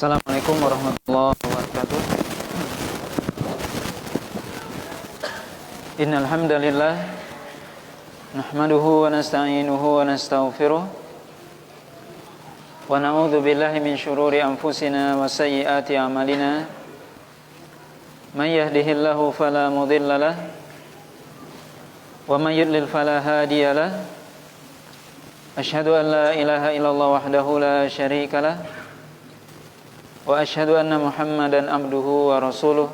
Assalamualaikum warahmatullahi wabarakatuh. Innal hamdalillah nahmaduhu wa nasta'inuhu wa nastaghfiruh wa na'udzu billahi min shururi anfusina wa sayyiati a'malina. May yahdihillahu fala mudilla lahu wa may yudlil fala hadiya lahu. Asyhadu an la ilaha illallah wahdahu la syarika lahu wa asyhadu anna Muhammadan abduhu wa rasuluh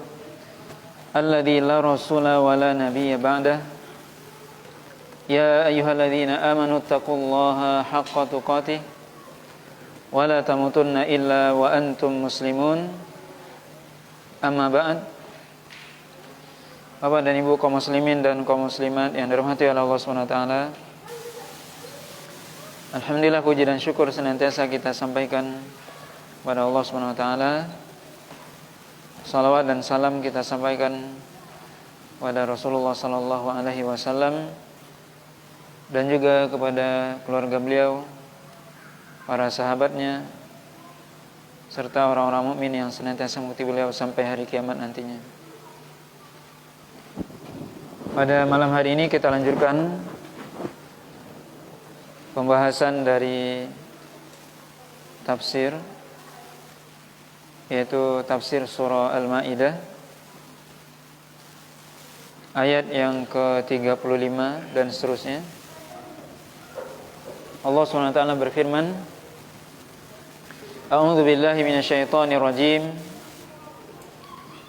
alladzi la rasula wa la nabiyya ba'dah. Ya ayyuhalladzina amanu taqullaha haqqa tuqatih wa la tamutunna illa wa antum muslimun. Amma ba'd. Bapak dan Ibu kaum muslimin dan kaum muslimat yang dirahmati oleh Allah Subhanahu wa taala. Alhamdulillah, puji dan syukur senantiasa kita sampaikan kepada Allah Subhanahu wa taala. Salawat dan salam kita sampaikan kepada Rasulullah sallallahu alaihi wasallam dan juga kepada keluarga beliau, para sahabatnya, serta orang-orang mukmin yang senantiasa mengikuti beliau sampai hari kiamat nantinya. Pada malam hari ini kita lanjutkan pembahasan dari tafsir, yaitu tafsir surah Al-Maidah ayat yang ke-35 dan seterusnya. Allah SWT berfirman, A'udzu billahi minasyaitonir rajim.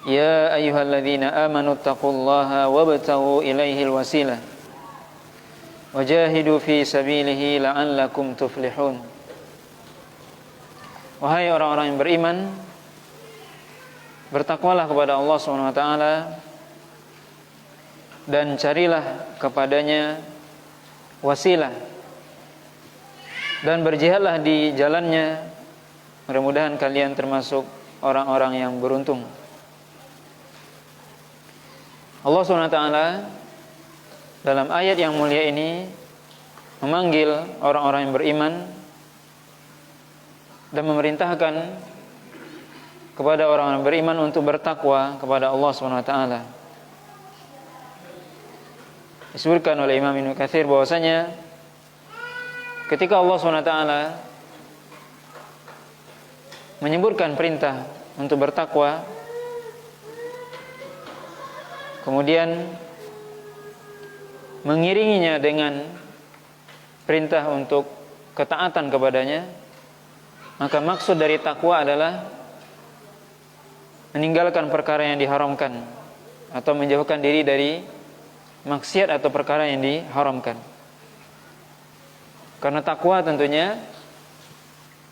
Ya ayyuhalladzina amanu taqullaha wabtaghu ilaihil wasilah wajahidu fi sabilihi la'allakum tuflihun. Wahai orang-orang yang beriman, bertakwalah kepada Allah SWT dan carilah kepadanya wasilah dan berjihadlah di jalannya. Mudah-mudahan kalian termasuk orang-orang yang beruntung. Allah SWT dalam ayat yang mulia ini memanggil orang-orang yang beriman dan memerintahkan kepada orang-orang beriman untuk bertakwa kepada Allah SWT. Disebutkan oleh Imam Ibnu Katsir bahwasanya ketika Allah SWT menyebutkan perintah untuk bertakwa, kemudian mengiringinya dengan perintah untuk ketaatan kepadanya, maka maksud dari takwa adalah meninggalkan perkara yang diharamkan atau menjauhkan diri dari maksiat atau perkara yang diharamkan. Karena takwa tentunya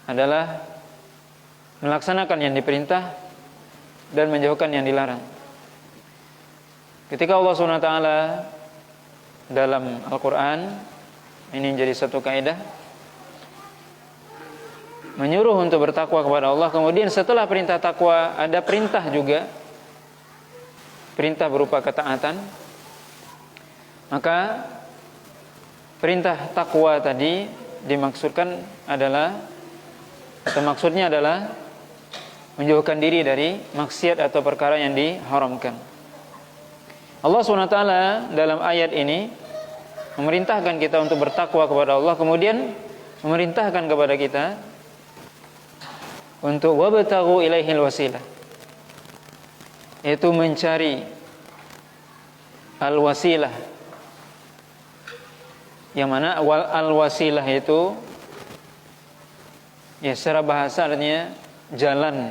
adalah melaksanakan yang diperintah dan menjauhkan yang dilarang. Ketika Allah SWT dalam Al-Quran, ini menjadi satu kaidah, menyuruh untuk bertakwa kepada Allah. Kemudian setelah perintah takwa ada perintah juga, perintah berupa ketaatan. Maka perintah takwa tadi dimaksudkan adalah, atau maksudnya adalah menjauhkan diri dari maksiat atau perkara yang diharamkan. Allah SWT dalam ayat ini memerintahkan kita untuk bertakwa kepada Allah, kemudian memerintahkan kepada kita untuk wabtaghu ilaihil wasilah, yaitu mencari al-wasilah, yang mana al-wasilah itu ya secara bahasa artinya jalan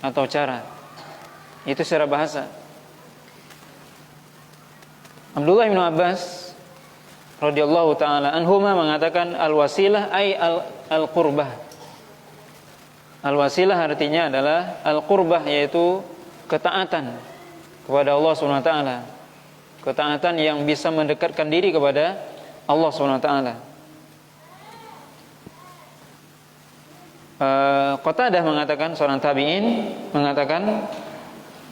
atau cara. Itu secara bahasa. Abdullah bin Abbas radhiyallahu taala anhuma mengatakan al-wasilah ay al-qurbah. Al-wasilah artinya adalah al-qurbah, yaitu ketaatan kepada Allah Subhanahu wa taala. Ketaatan yang bisa mendekatkan diri kepada Allah Subhanahu wa taala. Qatadah mengatakan, seorang tabi'in mengatakan,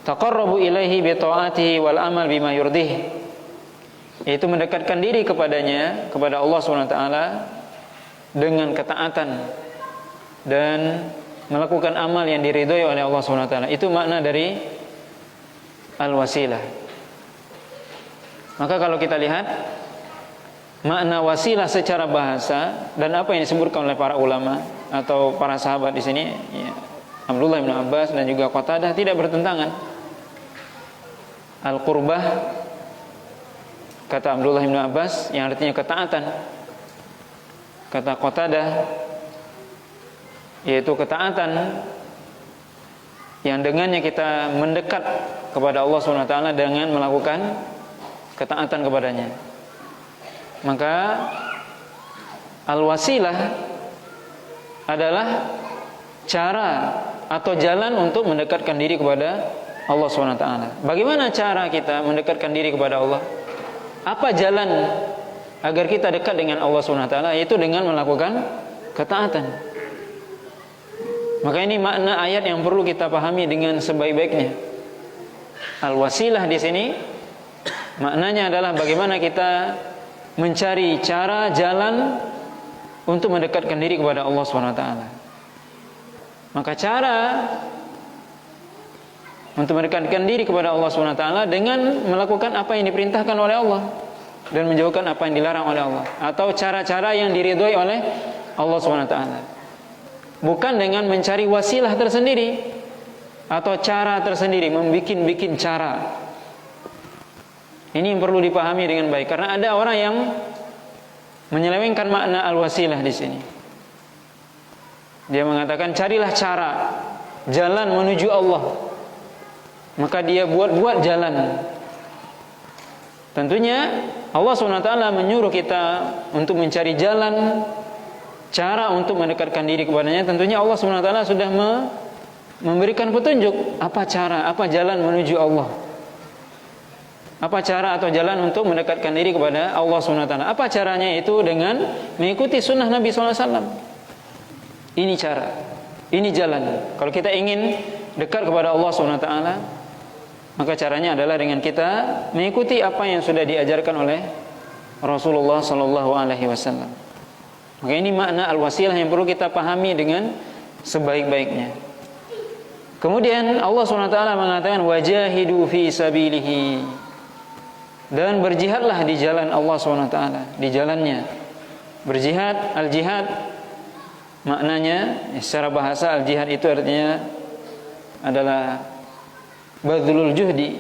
taqarrabu ilaihi bi ta'atihi wal amal bima yurdih, yaitu mendekatkan diri kepadanya, kepada Allah SWT dengan ketaatan dan melakukan amal yang diridhoi oleh Allah Subhanahu wa taala. Itu makna dari al-wasilah. Maka kalau kita lihat makna wasilah secara bahasa dan apa yang disebutkan oleh para ulama atau para sahabat di sini, ya, Abdullah bin Abbas dan juga Qatadah tidak bertentangan. Al-qurbah, kata Abdullah bin Abbas, yang artinya ketaatan. Kata Qatadah, yaitu ketaatan yang dengannya kita mendekat kepada Allah Subhanahu wa taala dengan melakukan ketaatan kepadanya. Maka al-wasilah adalah cara atau jalan untuk mendekatkan diri kepada Allah Subhanahu wa taala. Bagaimana cara kita mendekatkan diri kepada Allah? Apa jalan agar kita dekat dengan Allah Subhanahu wa taala? Yaitu dengan melakukan ketaatan. Maka ini makna ayat yang perlu kita pahami dengan sebaik-baiknya. Al-wasilah di sini maknanya adalah bagaimana kita mencari cara, jalan untuk mendekatkan diri kepada Allah Subhanahu wa taala. Maka cara untuk mendekatkan diri kepada Allah Subhanahu wa taala dengan melakukan apa yang diperintahkan oleh Allah dan menjauhkan apa yang dilarang oleh Allah, atau cara-cara yang diridhoi oleh Allah Subhanahu wa taala. Bukan dengan mencari wasilah tersendiri atau cara tersendiri, membikin cara. Ini yang perlu dipahami dengan baik, karena ada orang yang menyelewengkan makna al-wasilah di sini. Dia mengatakan carilah cara, jalan menuju Allah. Maka dia buat jalan. Tentunya Allah SWT menyuruh kita untuk mencari jalan, cara untuk mendekatkan diri kepadanya. Tentunya Allah SWT sudah memberikan petunjuk apa cara, apa jalan menuju Allah. Apa cara atau jalan untuk mendekatkan diri kepada Allah SWT. Apa caranya? Itu dengan mengikuti sunnah Nabi SAW. Ini cara, ini jalan. Kalau kita ingin dekat kepada Allah SWT, maka caranya adalah dengan kita mengikuti apa yang sudah diajarkan oleh Rasulullah SAW. Maka ini makna al-wasilah yang perlu kita pahami dengan sebaik-baiknya. Kemudian Allah SWT mengatakan wajahidu fi sabilihi, dan berjihadlah di jalan Allah SWT, di jalannya. Berjihad, al-jihad maknanya secara bahasa al-jihad itu artinya adalah badlul juhdi,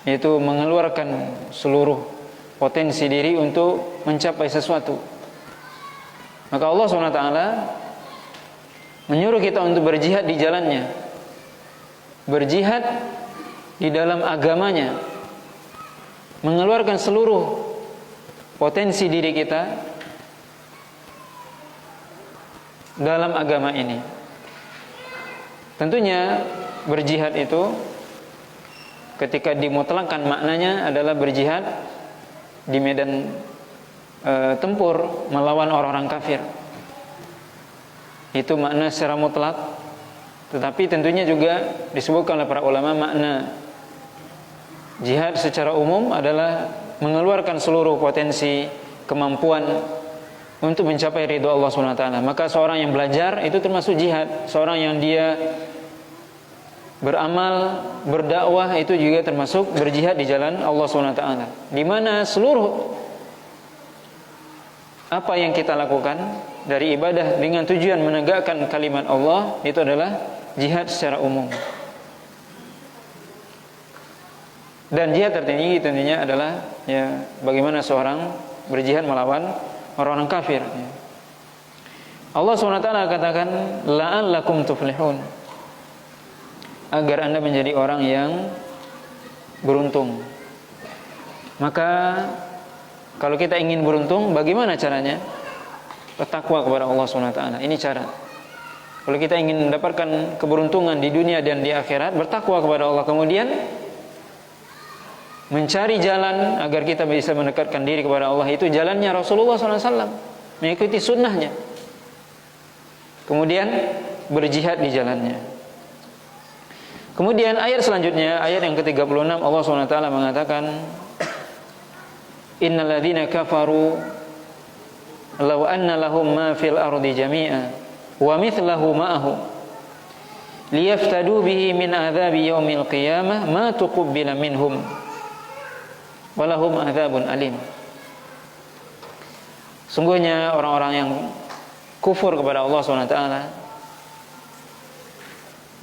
yaitu mengeluarkan seluruh potensi diri untuk mencapai sesuatu. Maka Allah SWT menyuruh kita untuk berjihad di jalannya, berjihad di dalam agamanya, mengeluarkan seluruh potensi diri kita dalam agama ini. Tentunya berjihad itu ketika dimutlakkan maknanya adalah berjihad di medan tempur melawan orang-orang kafir. Itu makna secara mutlak. Tetapi tentunya juga disebutkan oleh para ulama makna jihad secara umum adalah mengeluarkan seluruh potensi kemampuan untuk mencapai ridho Allah SWT. Maka seorang yang belajar itu termasuk jihad. Seorang yang dia beramal, berdakwah itu juga termasuk berjihad di jalan Allah SWT. Di mana seluruh apa yang kita lakukan dari ibadah dengan tujuan menegakkan kalimat Allah itu adalah jihad secara umum. Dan jihad tertinggi tentunya adalah ya bagaimana seorang berjihad melawan orang-orang kafir. Allah SWT katakan la'allakum tuflihun, agar Anda menjadi orang yang beruntung. Maka kalau kita ingin beruntung, bagaimana caranya? Bertakwa kepada Allah SWT. Ini cara. Kalau kita ingin mendapatkan keberuntungan di dunia dan di akhirat, bertakwa kepada Allah. Kemudian mencari jalan agar kita bisa mendekatkan diri kepada Allah. Itu jalannya Rasulullah SAW, mengikuti sunnahnya. Kemudian berjihad di jalannya. Kemudian ayat selanjutnya, ayat yang ke-36, Allah SWT mengatakan innal ladzina kafaru law anna lahum ma fil ardi jami'a wa mithlahu ma'ahu liyaftadu bihi min adzabi yaumil qiyamah ma tuqabbala minhum walahum adzabun alim. Sungguhnya orang-orang yang kufur kepada Allah SWT,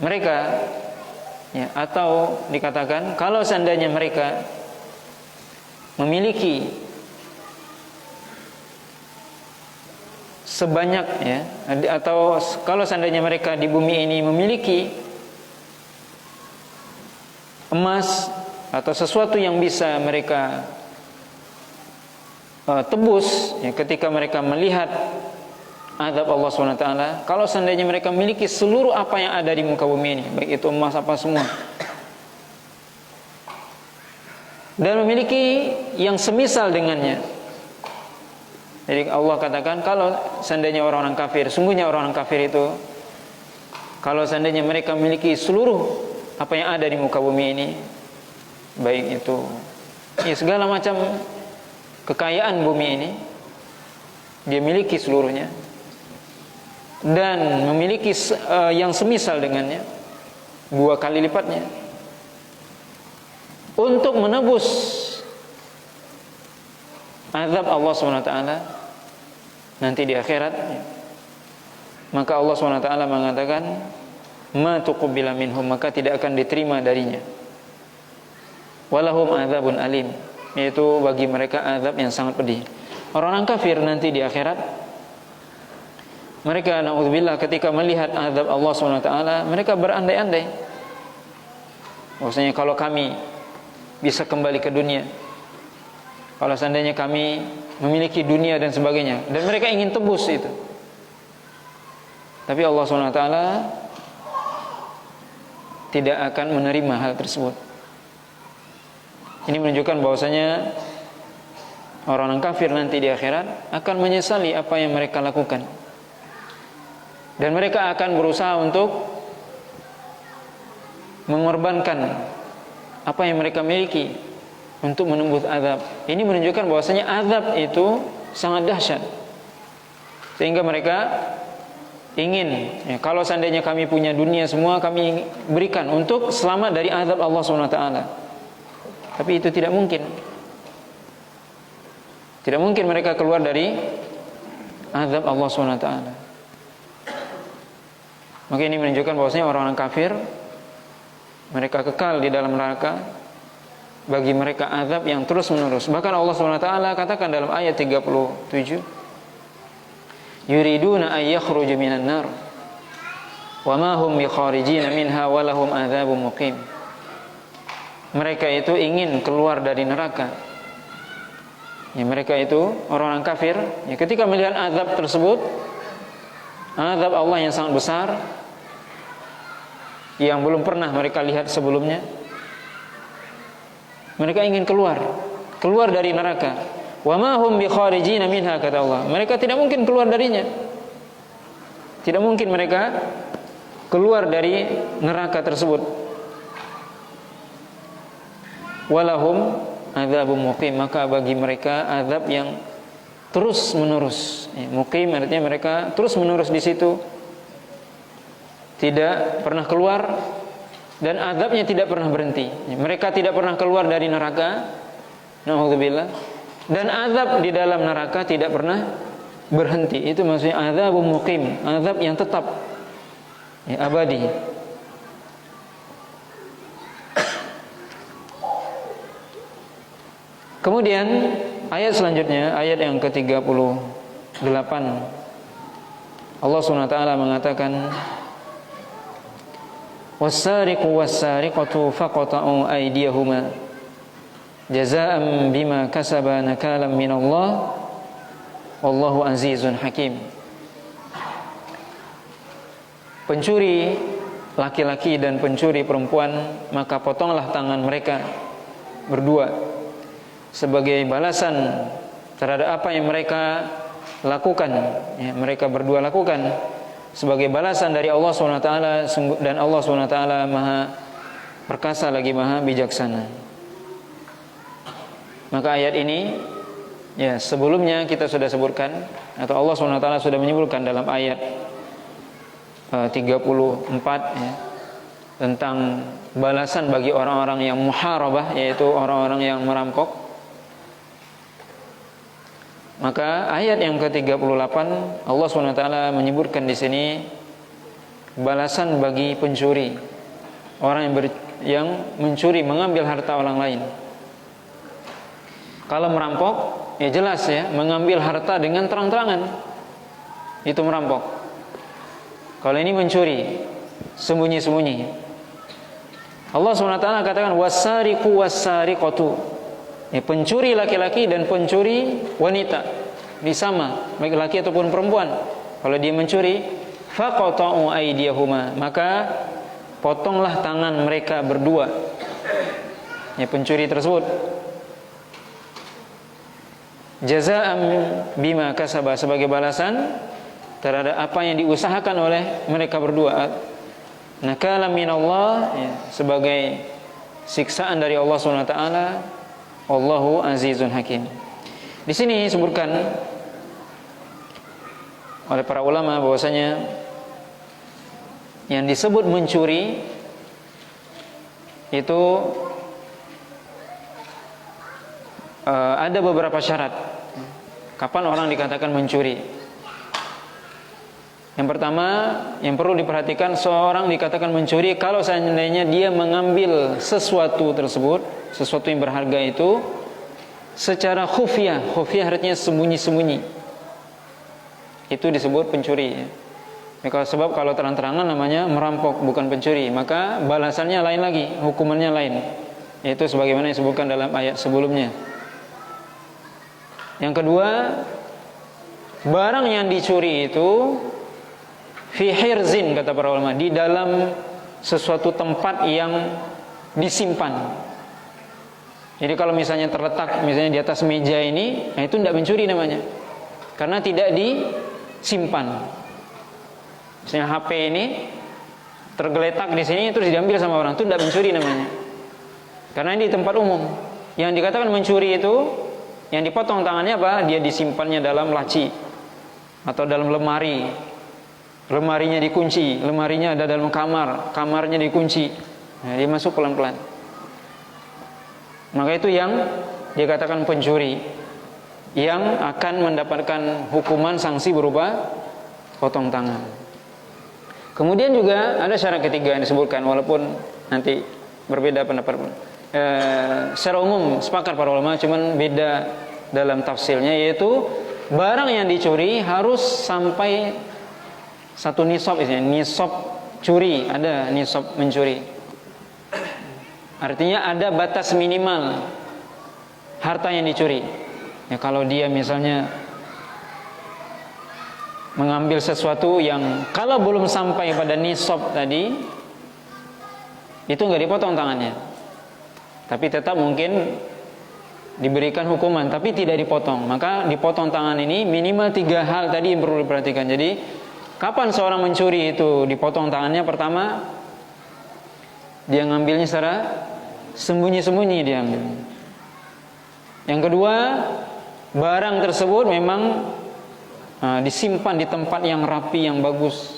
mereka ya, atau dikatakan kalau seandainya mereka memiliki sebanyak ya, atau kalau seandainya mereka di bumi ini memiliki emas atau sesuatu yang bisa mereka tebus ya, ketika mereka melihat azab Allah SWT, kalau seandainya mereka memiliki seluruh apa yang ada di muka bumi ini, baik itu emas apa semua, dan memiliki yang semisal dengannya. Jadi Allah katakan kalau seandainya orang-orang kafir, sungguhnya orang-orang kafir itu kalau seandainya mereka memiliki seluruh apa yang ada di muka bumi ini, baik itu ya, segala macam kekayaan bumi ini dia miliki seluruhnya, dan memiliki yang semisal dengannya 2 kali lipatnya, untuk menebus azab Allah SWT nanti di akhirat, maka Allah SWT mengatakan ma tuqabbala minhum, maka tidak akan diterima darinya, walahum adzabun alim, yaitu bagi mereka azab yang sangat pedih. Orang-orang kafir nanti di akhirat, mereka na'udzubillah ketika melihat azab Allah SWT, mereka berandai-andai maksudnya kalau kami bisa kembali ke dunia, kalau seandainya kami memiliki dunia dan sebagainya, dan mereka ingin tebus itu. Tapi Allah SWT tidak akan menerima hal tersebut. Ini menunjukkan bahwasanya orang-orang kafir nanti di akhirat akan menyesali apa yang mereka lakukan, dan mereka akan berusaha untuk mengorbankan apa yang mereka miliki untuk menembus azab. Ini menunjukkan bahwasanya azab itu sangat dahsyat, sehingga mereka ingin ya, kalau seandainya kami punya dunia semua kami berikan untuk selamat dari azab Allah SWT. Tapi itu tidak mungkin. Tidak mungkin mereka keluar dari azab Allah SWT. Maka ini menunjukkan bahwasanya orang-orang kafir mereka kekal di dalam neraka, bagi mereka azab yang terus menerus. Bahkan Allah SWT katakan dalam ayat 37, yuriduna ay yakhruju minan nar wa ma hum bikharijina minha wa lahum adzabun muqim. Mereka itu ingin keluar dari neraka. Ya, mereka itu orang-orang kafir ya, ketika melihat azab tersebut, azab Allah yang sangat besar yang belum pernah mereka lihat sebelumnya, mereka ingin keluar dari neraka. Wa ma hum bikharijina minha, kata Allah. Mereka tidak mungkin keluar darinya. Tidak mungkin mereka keluar dari neraka tersebut. Walahum adzabun muqim, maka bagi mereka azab yang terus menerus. Muqim artinya mereka terus menerus di situ, tidak pernah keluar, dan azabnya tidak pernah berhenti. Mereka tidak pernah keluar dari neraka, na'udzubillah, dan azab di dalam neraka tidak pernah berhenti. Itu maksudnya azabun muqim, azab yang tetap ya, abadi. Kemudian ayat selanjutnya, ayat yang ke-38, Allah SWT mengatakan was-sariqu was-sariqatu faqata'u aydiyahuma jazaa'an bima kasaba nakalan minallah wallahu azizun hakim. Pencuri laki-laki dan pencuri perempuan, maka potonglah tangan mereka berdua sebagai balasan terhadap apa yang mereka lakukan ya, mereka berdua lakukan sebagai balasan dari Allah SWT, dan Allah SWT maha perkasa lagi maha bijaksana. Maka ayat ini ya, sebelumnya kita sudah sebutkan, atau Allah SWT sudah menyebutkan dalam ayat 34 ya, tentang balasan bagi orang-orang yang muharabah, yaitu orang-orang yang merampok. Maka ayat yang ke-38 Allah SWT menyebutkan di sini balasan bagi pencuri, orang yang mencuri, mengambil harta orang lain. Kalau merampok, ya jelas ya, mengambil harta dengan terang-terangan, itu merampok. Kalau ini mencuri sembunyi-sembunyi, Allah SWT katakan wasariqu wasariqatu, ya, pencuri laki-laki dan pencuri wanita ini sama, baik laki ataupun perempuan. Kalau dia mencuri, faqata'u aydiyahuma, maka potonglah tangan mereka berdua, ya, pencuri tersebut, jazaa'an bima kasaba, sebagai balasan terhadap apa yang diusahakan oleh mereka berdua. Nakala minallah, ya, sebagai siksaan dari Allah SWT. Allahu azizun hakim. Di sini disebutkan oleh para ulama bahwasanya yang disebut mencuri itu ada beberapa syarat. Kapan orang dikatakan mencuri? Yang pertama yang perlu diperhatikan, seorang dikatakan mencuri kalau seandainya dia mengambil sesuatu tersebut, sesuatu yang berharga itu secara khufiyah. Khufiyah artinya sembunyi-sembunyi. Itu disebut pencuri. Sebab kalau terang-terangan namanya merampok, bukan pencuri. Maka balasannya lain lagi, hukumannya lain. Yaitu sebagaimana disebutkan dalam ayat sebelumnya. Yang kedua, barang yang dicuri itu fi hirzin, kata para ulama, di dalam sesuatu tempat yang disimpan. Jadi kalau misalnya terletak misalnya di atas meja ini, nah itu tidak mencuri namanya, karena tidak disimpan. Misalnya HP ini tergeletak di sini terus diambil sama orang, itu tidak mencuri namanya, karena ini di tempat umum. Yang dikatakan mencuri itu yang dipotong tangannya apa? Dia disimpannya dalam laci atau dalam lemari. Lemarinya dikunci, lemarinya ada dalam kamar, kamarnya dikunci, nah, dia masuk pelan-pelan. Maka itu yang dikatakan pencuri, yang akan mendapatkan hukuman sanksi berupa potong tangan. Kemudian juga ada syarat ketiga yang disebutkan, walaupun nanti berbeda pendapat. Secara umum sepakat para ulama, cuman beda dalam tafsirnya, yaitu barang yang dicuri harus sampai satu nisab, nisab curi, ada nisab mencuri. Artinya ada batas minimal harta yang dicuri. Ya, kalau dia misalnya mengambil sesuatu yang kalau belum sampai pada nisab tadi, itu nggak dipotong tangannya, tapi tetap mungkin diberikan hukuman, tapi tidak dipotong. Maka dipotong tangan ini minimal 3 hal tadi yang perlu diperhatikan. Jadi kapan seorang mencuri itu dipotong tangannya? Pertama, dia ngambilnya secara sembunyi-sembunyi dia ambil. Yang kedua, barang tersebut memang disimpan di tempat yang rapi, yang bagus.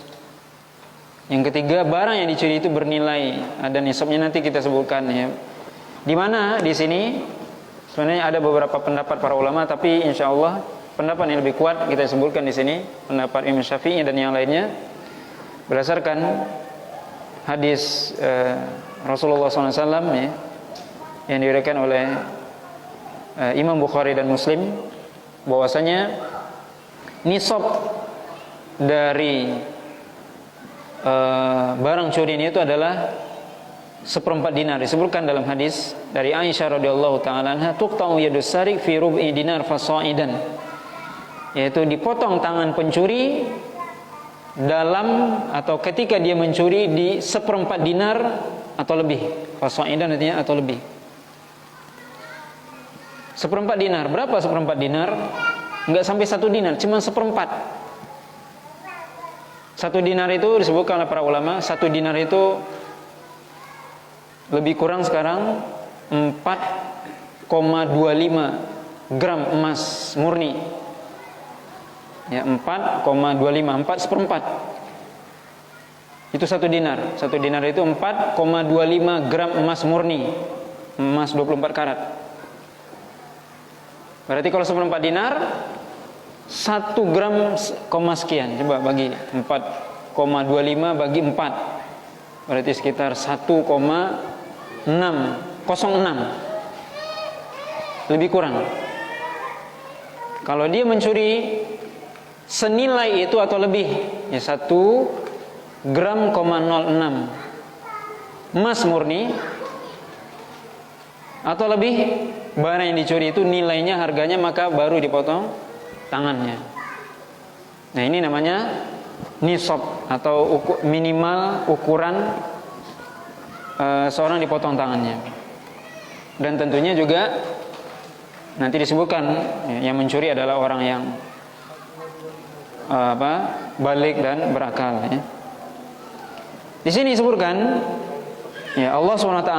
Yang ketiga, barang yang dicuri itu bernilai, ada nisabnya, nanti kita sebutkan ya. Di mana di sini sebenarnya ada beberapa pendapat para ulama, tapi insya Allah pendapat yang lebih kuat kita sebutkan di sini, pendapat Imam Syafi'i dan yang lainnya, berdasarkan hadis Rasulullah SAW ya, yang diriwayatkan oleh Imam Bukhari dan Muslim, bahwasanya nisab dari barang curi ini itu adalah 1/4 dinar. Disebutkan dalam hadis dari Aisyah radhiyallahu taala anha, tuqta'u yadus sariq fi rub'i dinar fasa'idan, yaitu dipotong tangan pencuri dalam atau ketika dia mencuri di 1/4 dinar atau lebih. Fasa'idan artinya atau lebih. 1/4 dinar, berapa 1/4 dinar? Enggak sampai 1 dinar, cuma 1/4. 1 dinar itu disebutkan oleh para ulama, 1 dinar itu lebih kurang sekarang 4,25 gram emas murni. Ya, 4,25, 4/4. Itu 1 dinar. 1 dinar itu 4,25 gram emas murni, emas 24 karat. Berarti kalau 1/4 dinar 1 gram koma sekian. Coba bagi 4,25 bagi 4, berarti sekitar 1,606, lebih kurang. Kalau dia mencuri senilai itu atau lebih, ya 1 gram, 06 emas murni atau lebih, barang yang dicuri itu nilainya, harganya, maka baru dipotong tangannya. Nah, ini namanya nisab atau minimal ukuran seorang dipotong tangannya. Dan tentunya juga nanti disebutkan yang mencuri adalah orang yang balik dan berakal, ya. Di sini disebutkan, ya, Allah SWT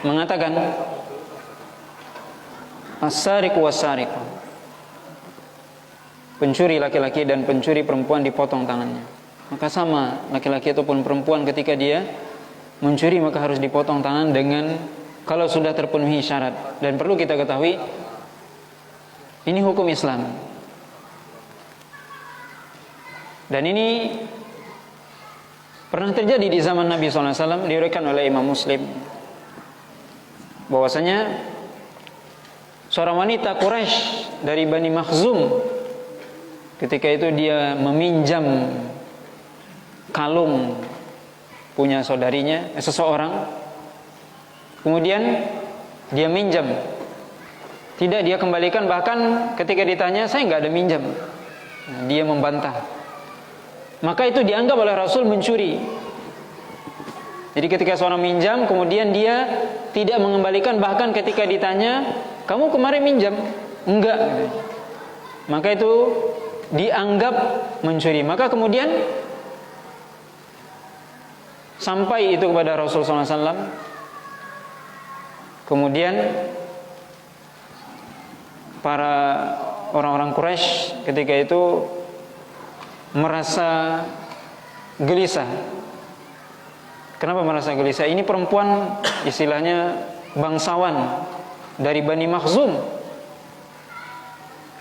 mengatakan as-sariqu was-sariqah, pencuri laki-laki dan pencuri perempuan dipotong tangannya. Maka sama, laki-laki ataupun perempuan ketika dia mencuri maka harus dipotong tangan dengan, kalau sudah terpenuhi syarat. Dan perlu kita ketahui, ini hukum Islam. Dan ini pernah terjadi di zaman Nabi SAW, diriwayatkan oleh Imam Muslim, bahwasanya seorang wanita Quraisy dari Bani Makhzum, ketika itu dia meminjam kalung punya saudarinya, seseorang. Kemudian dia minjam, tidak dia kembalikan. Bahkan ketika ditanya, saya nggak ada minjam, dia membantah. Maka itu dianggap oleh Rasul mencuri. Jadi ketika seorang minjam kemudian dia tidak mengembalikan, bahkan ketika ditanya, kamu kemarin minjam? Enggak. Maka itu dianggap mencuri. Maka kemudian sampai itu kepada Rasul SAW. Kemudian para orang-orang Quraisy ketika itu merasa gelisah. Kenapa merasa gelisah? Ini perempuan istilahnya bangsawan dari Bani Makhzum.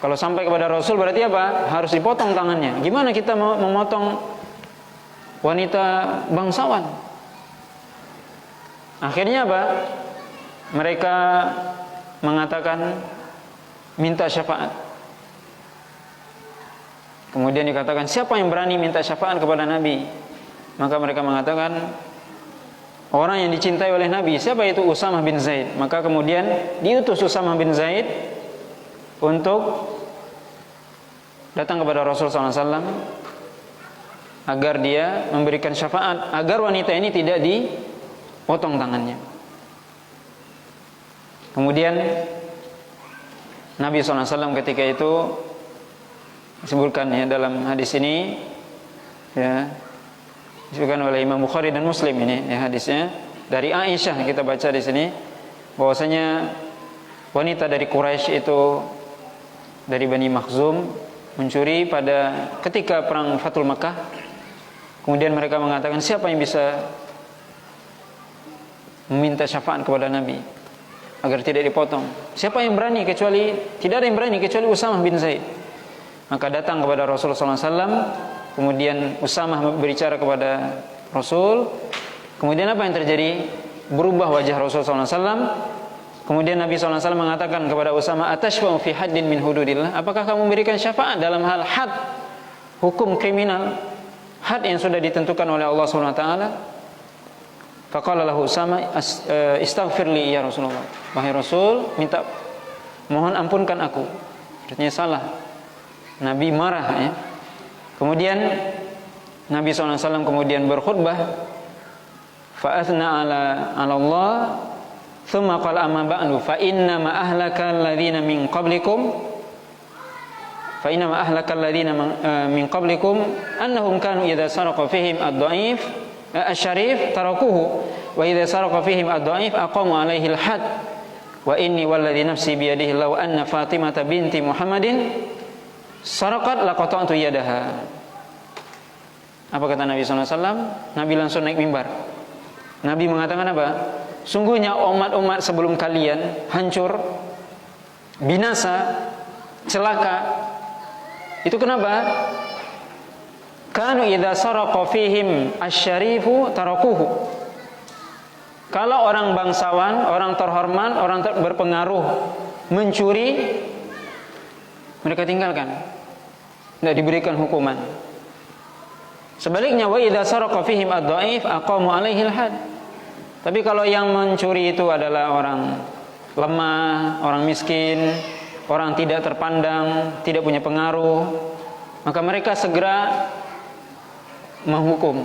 Kalau sampai kepada Rasul berarti apa? Harus dipotong tangannya. Gimana kita mau memotong wanita bangsawan? Akhirnya apa? Mereka mengatakan minta syafaat. Kemudian dikatakan, siapa yang berani minta syafaat kepada Nabi? Maka mereka mengatakan, orang yang dicintai oleh Nabi. Siapa itu? Usamah bin Zaid. Maka kemudian diutus Usamah bin Zaid untuk datang kepada Rasulullah SAW agar dia memberikan syafaat, agar wanita ini tidak dipotong tangannya. Kemudian Nabi SAW ketika itu disebutkan, ya, dalam hadis ini, ya, disebutkan oleh Imam Bukhari dan Muslim ini, ya, hadisnya dari Aisyah kita baca di sini, bahwasanya wanita dari Quraisy itu dari Bani Makhzum mencuri pada ketika perang Fathul Makkah. Kemudian mereka mengatakan, siapa yang bisa meminta syafaat kepada Nabi agar tidak dipotong? Siapa yang berani? Kecuali tidak ada yang berani kecuali Usamah bin Zaid. Maka datang kepada Rasulullah SAW. Kemudian Usamah berbicara kepada Rasul. Kemudian apa yang terjadi? Berubah wajah Rasulullah SAW. Kemudian Nabi SAW mengatakan kepada Usamah, atashfa'u fi haddin min hududillah, apakah kamu memberikan syafaat dalam hal had, hukum kriminal, had yang sudah ditentukan oleh Allah SWT? Faqala lahu Usamah, istaghfirli ya Rasulullah, wahai Rasul, mohon ampunkan aku. Artinya salah. Nabi marah, ya. Kemudian Nabi SAW kemudian berkhutbah, fa'athna ala Allah, thumma qala amma ba'du, fa inna ma ahlaka alladhina min qablikum, annahum kanu idza saraqa fihim ad-dha'if asy-syarif tarakuhu, wa idza saraqa fihim ad-dha'if aqamu alaihi al-had, wa inni walladhi nafsi biyadihi law anna Fatimata binti Muhammadin saraqat laqata'tu yadaha. Apa kata Nabi SAW? Nabi langsung naik mimbar. Nabi mengatakan apa? Sungguhnya umat-umat sebelum kalian hancur, binasa, celaka. Itu kenapa? Kanu idza saraqa fihim asy-syarifu tarakuhu. Kalau orang bangsawan, orang terhormat, orang berpengaruh mencuri, mereka tinggalkan, tidak diberikan hukuman. Sebaliknya, wa idza saraqa fihim ad-dhaif aqamu alaihi al-had. Tapi kalau yang mencuri itu adalah orang lemah, orang miskin, orang tidak terpandang, tidak punya pengaruh, maka mereka segera menghukum,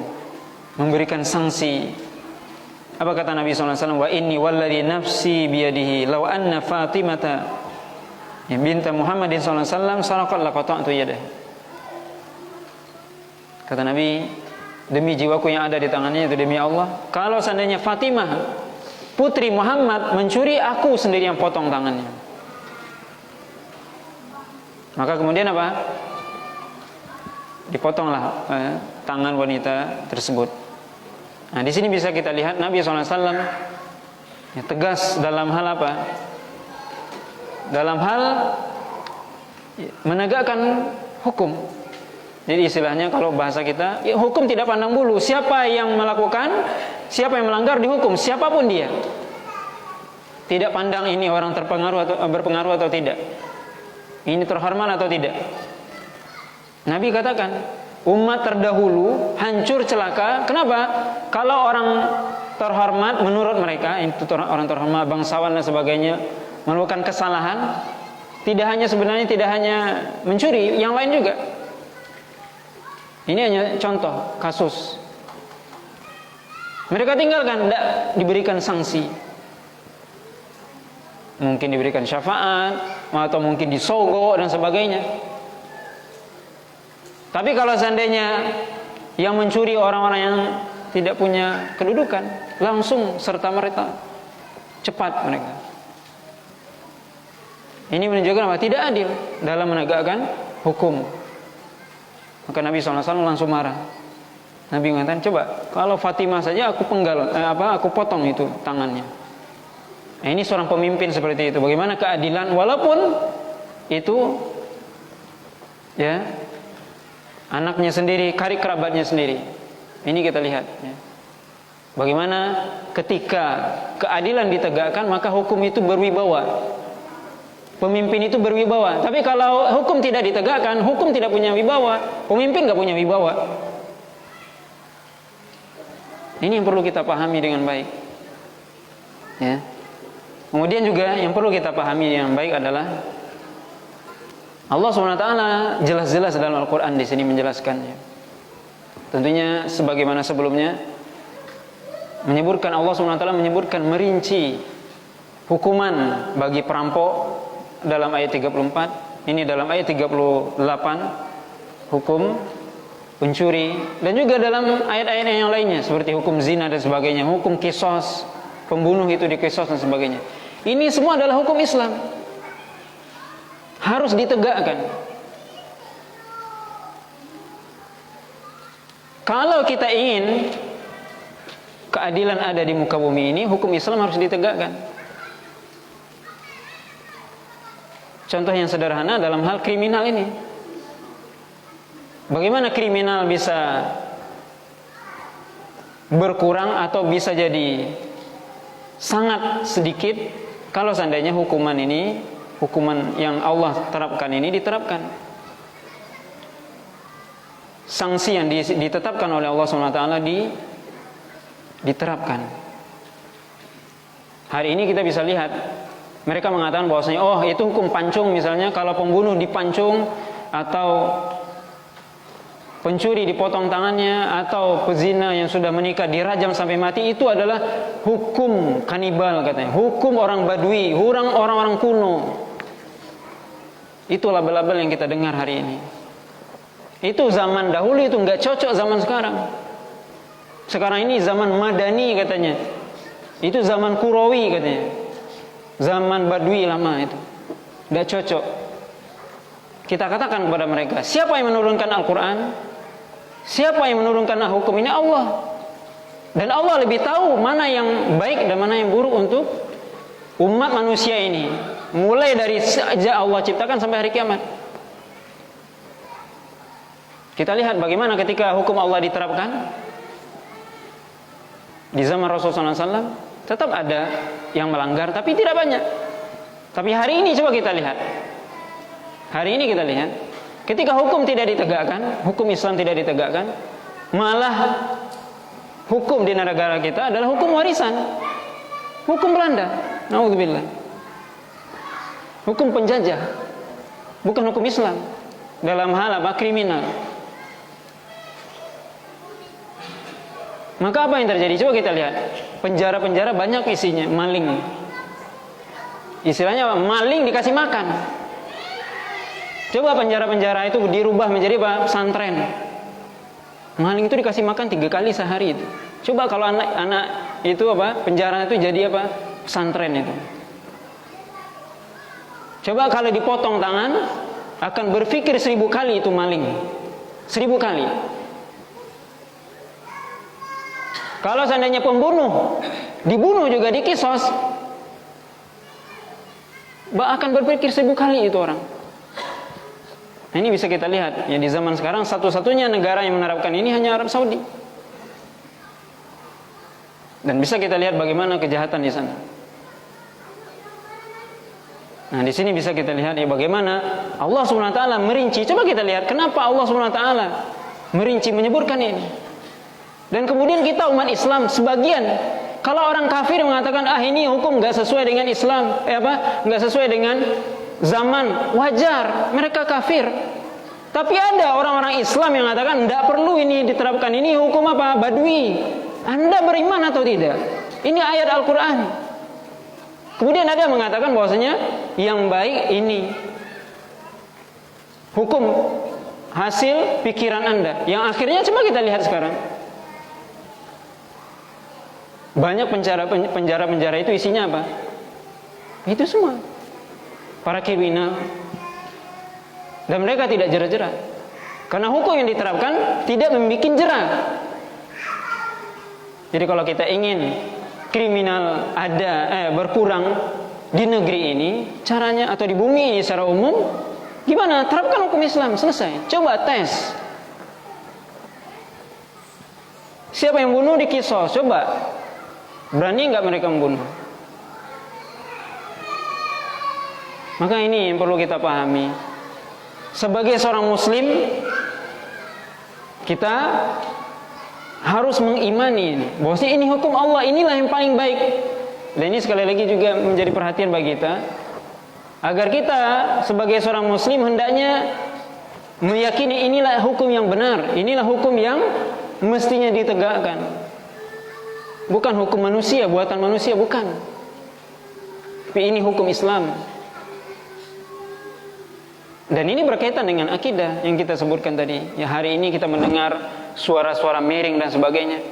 memberikan sanksi. Apa kata Nabi SAW? Wa inni walladhi nafsi biyadihi law anna Fatimata binta Muhammadin SAW saraqat laqata'tu yadah. Kata Nabi, demi jiwaku yang ada di tangannya, itu demi Allah, kalau seandainya Fatimah putri Muhammad mencuri, aku sendiri yang potong tangannya. Maka kemudian apa? Dipotonglah tangan wanita tersebut. Nah, di sini bisa kita lihat Nabi SAW ya, tegas dalam hal apa? Dalam hal menegakkan hukum. Jadi istilahnya kalau bahasa kita, ya, hukum tidak pandang bulu. Siapa yang melakukan, siapa yang melanggar dihukum, siapapun dia. Tidak pandang ini orang terpengaruh atau berpengaruh atau tidak, ini terhormat atau tidak. Nabi katakan, umat terdahulu hancur celaka. Kenapa? Kalau orang terhormat menurut mereka, itu orang terhormat, bangsawan dan sebagainya, melakukan kesalahan, tidak hanya mencuri, yang lain juga. Ini hanya contoh kasus. Mereka tinggalkan, tidak diberikan sanksi. Mungkin diberikan syafaat, atau mungkin disogok dan sebagainya. Tapi kalau seandainya yang mencuri orang-orang yang tidak punya kedudukan, langsung serta-merta cepat mereka. Ini menunjukkan apa? Tidak adil dalam menegakkan hukum. Maka Nabi SAW langsung marah. Nabi mengatakan, coba kalau Fatimah saja aku penggal, aku potong itu tangannya. Nah, ini seorang pemimpin seperti itu. Bagaimana keadilan walaupun itu ya anaknya sendiri, karib kerabatnya sendiri. Ini kita lihat ya. Bagaimana ketika keadilan ditegakkan, maka hukum itu berwibawa. Pemimpin itu berwibawa. Tapi kalau hukum tidak ditegakkan, hukum tidak punya wibawa, pemimpin gak punya wibawa. Ini yang perlu kita pahami dengan baik ya. Kemudian juga yang perlu kita pahami dengan baik adalah Allah SWT jelas-jelas dalam Al-Quran di sini menjelaskannya. Tentunya sebagaimana sebelumnya menyebutkan, Allah SWT menyebutkan merinci hukuman bagi perampok dalam ayat 34. Ini dalam ayat 38 hukum pencuri, dan juga dalam ayat-ayat yang lainnya seperti hukum zina dan sebagainya, hukum qisas, pembunuh itu diqisas dan sebagainya. Ini semua adalah hukum Islam, harus ditegakkan. Kalau kita ingin keadilan ada di muka bumi ini, hukum Islam harus ditegakkan. Contoh yang sederhana dalam hal kriminal ini. Bagaimana kriminal bisa berkurang atau bisa jadi sangat sedikit kalau seandainya hukuman ini, hukuman yang Allah terapkan ini diterapkan. Sanksi yang ditetapkan oleh Allah SWT diterapkan. Hari ini kita bisa lihat mereka mengatakan bahwasanya oh itu hukum pancung, misalnya kalau pembunuh dipancung atau pencuri dipotong tangannya atau pezina yang sudah menikah dirajam sampai mati, itu adalah hukum kanibal katanya, hukum orang Badui, orang-orang kuno. Itu label-label yang kita dengar hari ini. Itu zaman dahulu, itu nggak cocok zaman sekarang. Sekarang ini zaman Madani katanya. Itu zaman Kurawi katanya. Zaman Badui lama itu. Nggak cocok. Kita katakan kepada mereka, siapa yang menurunkan Al-Quran? Siapa yang menurunkan hukum ini? Allah. Dan Allah lebih tahu mana yang baik dan mana yang buruk untuk umat manusia ini, mulai dari sejak Allah ciptakan sampai hari kiamat. Kita lihat bagaimana ketika hukum Allah diterapkan di zaman Rasulullah SAW, tetap ada yang melanggar, tapi tidak banyak. Tapi hari ini coba kita lihat. Hari ini kita lihat, ketika hukum tidak ditegakkan, hukum Islam tidak ditegakkan, malah hukum di negara kita adalah hukum warisan, hukum Belanda, naudzubillah, hukum penjajah, bukan hukum Islam dalam hal apa? Kriminal. Maka apa yang terjadi? Coba kita lihat, penjara-penjara banyak isinya maling. Istilahnya maling dikasih makan. Coba penjara-penjara itu dirubah menjadi apa? Pesantren. Maling itu dikasih makan 3 kali sehari itu. Coba kalau anak-anak itu apa? Penjara itu jadi apa? Pesantren itu. Coba kalau dipotong tangan, akan berpikir 1000 kali itu maling. 1000 kali. Kalau seandainya pembunuh, dibunuh juga dikisos, akan berpikir 1000 kali itu orang. Nah, ini bisa kita lihat ya, di zaman sekarang satu-satunya negara yang menerapkan ini hanya Arab Saudi. Dan bisa kita lihat bagaimana kejahatan di sana. Nah, di sini bisa kita lihat ya bagaimana Allah SWT merinci. Coba kita lihat kenapa Allah SWT merinci menyebutkan ini. Dan kemudian kita umat Islam sebagian, kalau orang kafir mengatakan ini hukum nggak sesuai dengan Islam, nggak sesuai dengan zaman, wajar, mereka kafir. Tapi ada orang-orang Islam yang mengatakan tidak perlu ini diterapkan, ini hukum apa? Badui. Anda beriman atau tidak? Ini ayat Al-Quran. Kemudian ada yang mengatakan bahwasanya yang baik ini hukum hasil pikiran Anda. Yang akhirnya coba kita lihat sekarang, banyak penjara-penjara itu isinya apa? Itu semua para kriminal. Dan mereka tidak jerat-jerat. Karena hukum yang diterapkan tidak membuat jerat. Jadi kalau kita ingin kriminal berkurang di negeri ini, caranya atau di bumi ini secara umum, gimana? Terapkan hukum Islam, selesai. Coba tes. Siapa yang bunuh dikisos, coba. Berani nggak mereka membunuh? Maka ini yang perlu kita pahami. Sebagai seorang muslim, kita harus mengimani bahwasanya ini hukum Allah, inilah yang paling baik. Dan ini sekali lagi juga menjadi perhatian bagi kita, agar kita sebagai seorang muslim hendaknya meyakini inilah hukum yang benar, inilah hukum yang mestinya ditegakkan. Bukan hukum manusia, buatan manusia, bukan. Tapi ini hukum Islam. Dan ini berkaitan dengan akidah yang kita sebutkan tadi. Ya, hari ini kita mendengar suara-suara miring dan sebagainya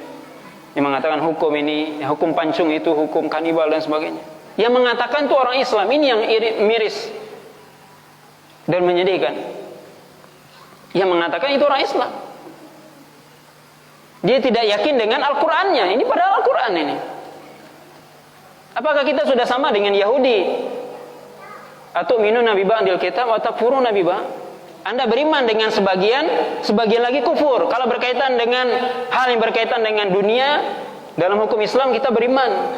yang mengatakan hukum ini, ya, hukum pancung itu hukum kanibal dan sebagainya. Yang mengatakan itu orang Islam, ini yang miris dan menyedihkan. Yang mengatakan itu orang Islam. Dia tidak yakin dengan Al-Qur'annya. Ini padahal Al-Qur'an ini. Apakah kita sudah sama dengan Yahudi? Atau minun nabi ba'dil kitab wa takfurun nabi ba'? Anda beriman dengan sebagian lagi kufur. Kalau berkaitan dengan hal yang berkaitan dengan dunia, dalam hukum Islam kita beriman.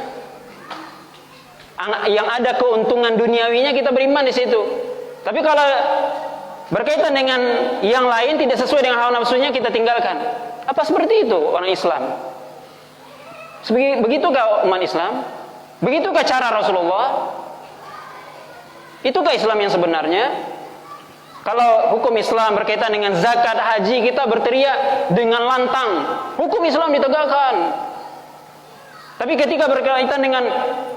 Yang ada keuntungan duniawinya kita beriman di situ. Tapi kalau berkaitan dengan yang lain tidak sesuai dengan hawa nafsunya, kita tinggalkan. Apa seperti itu orang Islam? Begitukah umat Islam? Begitukah cara Rasulullah? Itukah Islam yang sebenarnya? Kalau hukum Islam berkaitan dengan zakat, haji, kita berteriak dengan lantang, hukum Islam ditegakkan. Tapi ketika berkaitan dengan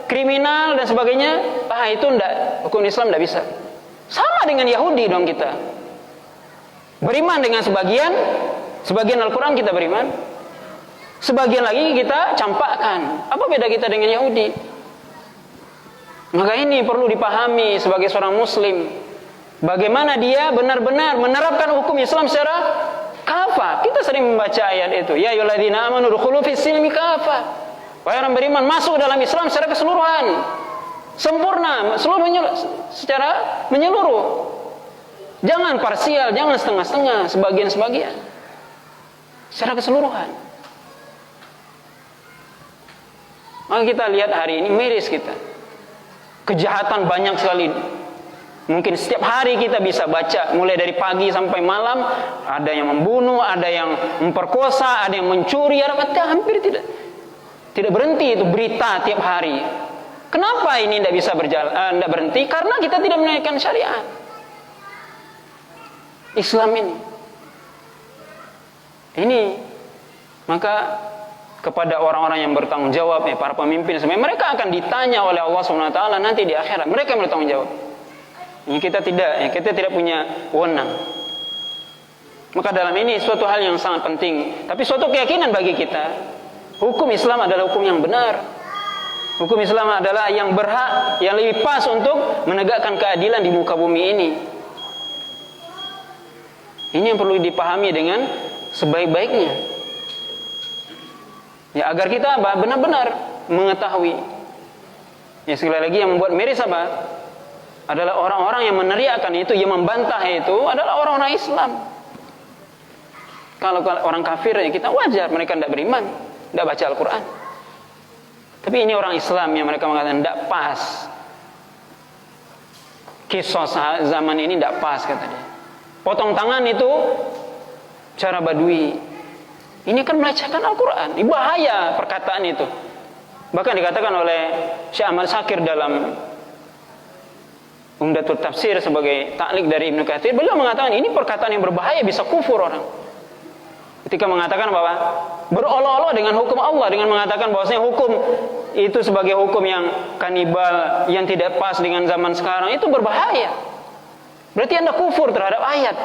kriminal dan sebagainya, itu enggak, hukum Islam enggak bisa. Sama dengan Yahudi dong kita. Beriman dengan sebagian Al-Quran kita beriman, sebagian lagi kita campakkan. Apa beda kita dengan Yahudi? Maka ini perlu dipahami sebagai seorang muslim, bagaimana dia benar-benar menerapkan hukum Islam secara Kafa. Kita sering membaca ayat itu. Ya ayyuhalladzina amanu udkhulu fis silmi kafa. Wahai orang beriman, masuk dalam Islam secara keseluruhan. Sempurna, secara menyeluruh. Jangan parsial, jangan setengah-setengah, sebagian-sebagian. Secara keseluruhan. Maka kita lihat hari ini miris kita. Kejahatan banyak sekali. Mungkin setiap hari kita bisa baca, mulai dari pagi sampai malam, ada yang membunuh, ada yang memperkosa, ada yang mencuri, hampir tidak berhenti itu berita tiap hari. Kenapa ini tidak bisa tidak berhenti? Karena kita tidak menaikkan syariat Islam ini. Maka kepada orang-orang yang bertanggung jawab, para pemimpin, sebenarnya mereka akan ditanya oleh Allah SWT nanti di akhirat. Mereka yang bertanggung jawab. Kita tidak punya wewenang. Maka dalam ini suatu hal yang sangat penting, tapi suatu keyakinan bagi kita. Hukum Islam adalah hukum yang benar. Hukum Islam adalah yang berhak, yang lebih pas untuk menegakkan keadilan di muka bumi ini. Ini yang perlu dipahami dengan sebaik-baiknya. Ya, agar kita benar-benar mengetahui. Ya, sekali lagi yang membuat miris apa? Adalah orang-orang yang meneriakkan itu, yang membantah itu adalah orang-orang Islam. Kalau orang kafir ya kita wajar, mereka tidak beriman, tidak baca Al-Quran. Tapi ini orang Islam yang mereka mengatakan tidak pas. Kisah zaman ini tidak pas, kata dia. Potong tangan itu cara Badui. Ini kan melecehkan Al-Quran. Ini bahaya perkataan itu. Bahkan dikatakan oleh Syekh Ahmad Syakir dalam Umdatul Tafsir sebagai taklik dari Ibnu Katsir, beliau mengatakan ini perkataan yang berbahaya, bisa kufur orang. Ketika mengatakan bahwa berolok-olok dengan hukum Allah, dengan mengatakan bahwasanya hukum itu sebagai hukum yang kanibal, yang tidak pas dengan zaman sekarang, itu berbahaya. Berarti Anda kufur terhadap ayat.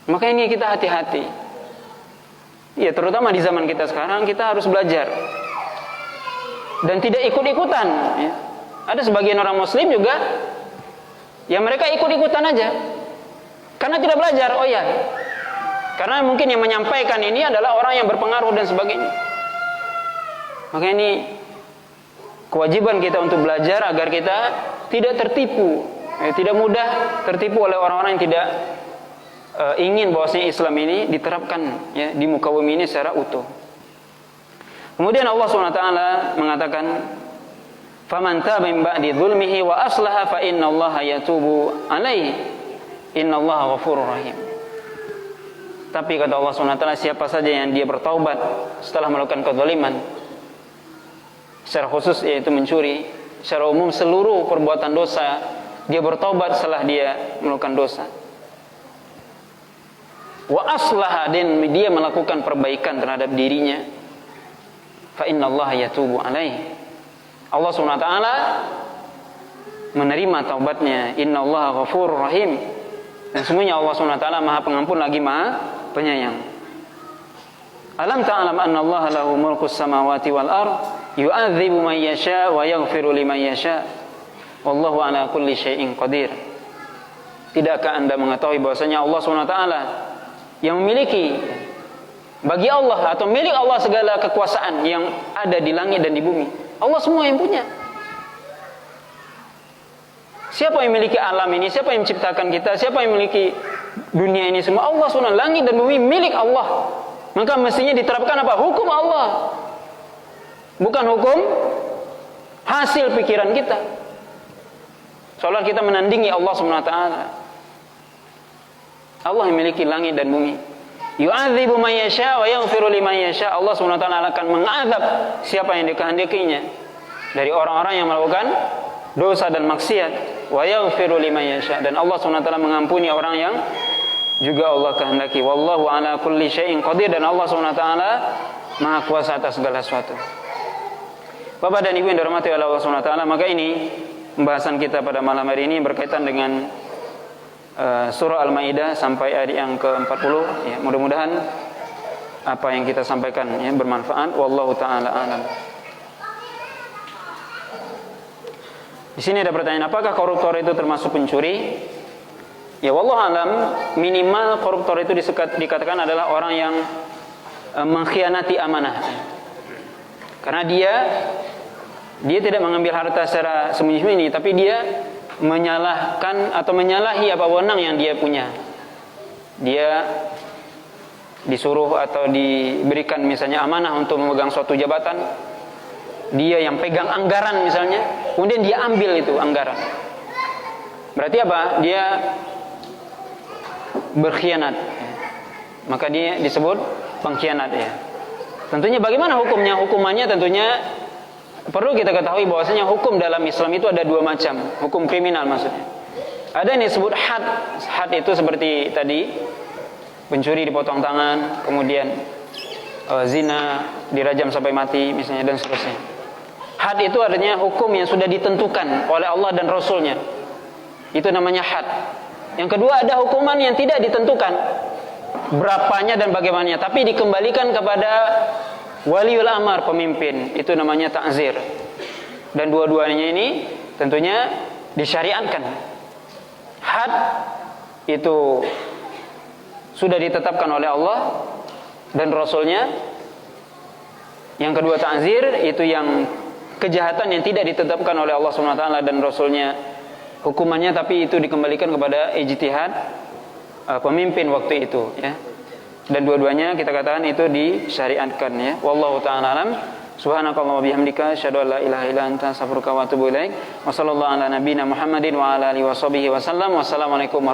Maka ini kita hati-hati. Ya, terutama di zaman kita sekarang, kita harus belajar dan tidak ikut-ikutan. Ya. Ada sebagian orang Muslim juga, ya mereka ikut-ikutan aja, karena tidak belajar. Oh ya, karena mungkin yang menyampaikan ini adalah orang yang berpengaruh dan sebagainya. Maka ini kewajiban kita untuk belajar agar kita tidak tertipu, tidak mudah tertipu oleh orang-orang yang tidak ingin bahwasanya Islam ini diterapkan ya, di muka bumi ini secara utuh. Kemudian Allah SWT mengatakan, "Faman taba min ba'di dzulmihi wa aslaha fa innallaha yatubu 'alaihi. Innallaha ghafurur rahim." Tapi kata Allah SWT, siapa saja yang dia bertaubat setelah melakukan kezaliman, secara khusus yaitu mencuri, secara umum seluruh perbuatan dosa, dia bertaubat setelah dia melakukan dosa. Wa aslaha, dan dia melakukan perbaikan terhadap dirinya, fa innallaha yatubu 'alaihi. Allah SWT menerima taubatnya. Innallaha ghafurur rahim. Dan semuanya Allah SWT Maha Pengampun lagi Maha Penyayang. Alam ta'lam anna Allah lahu mulkus samawati wal ard, yu'adzibu man yasha wa yaghfiru liman yasha. Wallahu ala kulli syai'in qadir. Tidakkah Anda mengetahui bahwasanya Allah SWT yang memiliki bagi Allah atau milik Allah segala kekuasaan yang ada di langit dan di bumi? Allah semua yang punya. Siapa yang memiliki alam ini? Siapa yang menciptakan kita? Siapa yang memiliki dunia ini semua? Allah SWT. Langit dan bumi milik Allah. Maka mestinya diterapkan apa? Hukum Allah, bukan hukum hasil pikiran kita. Seolah kita menandingi Allah SWT. Allah yang memiliki langit dan bumi. Yu'adzibu man yasha wa yaghfiru liman yasha. Allah SWT akan mengazab siapa yang dikehendakinya dari orang-orang yang melakukan dosa dan maksiat. Wa yaghfiru liman yasha, dan Allah SWT mengampuni orang yang juga Allah kehendaki. Wallahu ala kulli syai'in qadir, dan Allah SWT Maha kuasa atas segala sesuatu. Bapak dan Ibu yang dirahmati oleh Allah SWT, maka ini pembahasan kita pada malam hari ini berkaitan dengan surah Al-Maidah sampai ayat yang ke-40 ya. Mudah-mudahan apa yang kita sampaikan ya bermanfaat. Wallahu taala alam. Di sini ada pertanyaan, apakah koruptor itu termasuk pencuri? Ya wallahu alam, minimal koruptor itu dikatakan adalah orang yang mengkhianati amanah. Karena dia tidak mengambil harta secara sembunyi-sembunyi, tapi dia menyalahkan atau menyalahi apa wewenang yang dia punya. Dia disuruh atau diberikan misalnya amanah untuk memegang suatu jabatan, dia yang pegang anggaran misalnya, kemudian dia ambil itu anggaran. Berarti apa? Dia berkhianat. Maka dia disebut pengkhianat ya. Tentunya bagaimana hukumnya? Hukumannya tentunya perlu kita ketahui bahwasanya hukum dalam Islam itu ada dua macam, hukum kriminal maksudnya. Ada yang disebut had. Had itu seperti tadi, pencuri dipotong tangan, kemudian zina dirajam sampai mati misalnya, dan seterusnya. Had itu artinya hukum yang sudah ditentukan oleh Allah dan Rasulnya. Itu namanya had. Yang kedua ada hukuman yang tidak ditentukan berapanya dan bagaimananya, tapi dikembalikan kepada waliul amar, pemimpin. Itu namanya ta'zir. Dan dua-duanya ini tentunya disyariatkan. Had itu sudah ditetapkan oleh Allah dan Rasulnya. Yang kedua ta'zir, itu yang kejahatan yang tidak ditetapkan oleh Allah SWT dan Rasulnya hukumannya, tapi itu dikembalikan kepada ijtihad pemimpin waktu itu ya. Dan dua-duanya kita katakan itu disyariatkan ya. Wallahu ta'ala alam. Subhanakallah wa bihamdika asyhadu an la ilaha illa anta astaghfiruka wa atubu ilaik. Wa sallallahu ala nabiyyina Muhammadin wa ala alihi washabihi wasallam. Wassalamualaikum warahmatullahi wabarakatuh.